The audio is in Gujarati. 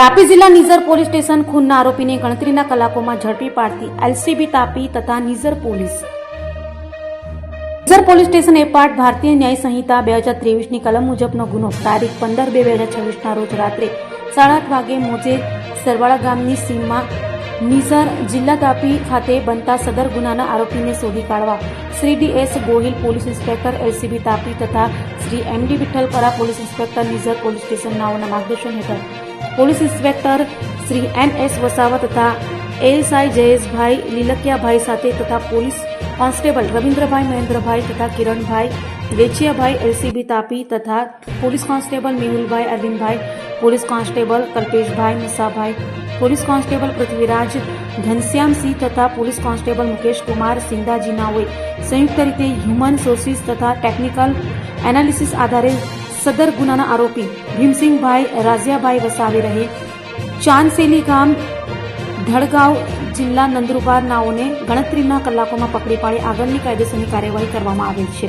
તાપી જિલ્લા નિઝર પોલીસ સ્ટેશન ખૂનના આરોપીને ગણતરીના કલાકોમાં ઝડપી પાડતી એલસીબી તાપી તથા નિઝર પોલીસ સ્ટેશન એપાર્ટ ભારતીય ન્યાય સંહિતા 2023ની કલમ મુજબનો ગુનો તારીખ 15/2/2026ના રોજ રાત્રે 8:30 વાગે મોજે સરવાળા ગામની સીમમાં નિઝર જિલ્લા તાપી ખાતે બનતા સદર ગુનાના આરોપીને શોધી કાઢવા Shri DS. Gohil police inspector LCB Tapi તથા Shri MD. Vithalpara police inspector Nizar police station નાઓના માર્ગદર્શન હેઠળ police inspector Shri NS. Vasava તથા એએસઆઈ જયેશભાઈ લીલકિયાભાઈ સાથે તથા પોલીસ કોન્સ્ટેબલ રવિન્દ્રભાઈ મહેન્દ્રભાઈ તથા કિરણભાઈ વેચિયાભાઈ એલસીબી તાપી તથા police constable Mehulbhai Arvindbhai police constable Kalpeshbhai Musabhai police constable Prithviraj Ghanshyamsinh તથા પોલીસ કોન્સ્ટેબલ મુકેશ કુમાર સિંધાજી નાઓએ સંયુક્ત રીતે હ્યુમન સોર્સિસ તથા ટેકનિકલ એનાલિસિસ આધારે સદર ગુનાના આરોપી ભીમસિંહભાઈ રાઝિયાભાઈ વસાવી રહે ચાંદસેલી ગામ ધડગાંવ જિલ્લા નંદુરબાર નાઓને ગણતરીના કલાકોમાં પકડી પાડી આગળની કાયદેસરની કાર્યવાહી કરવામાં આવેલ છે।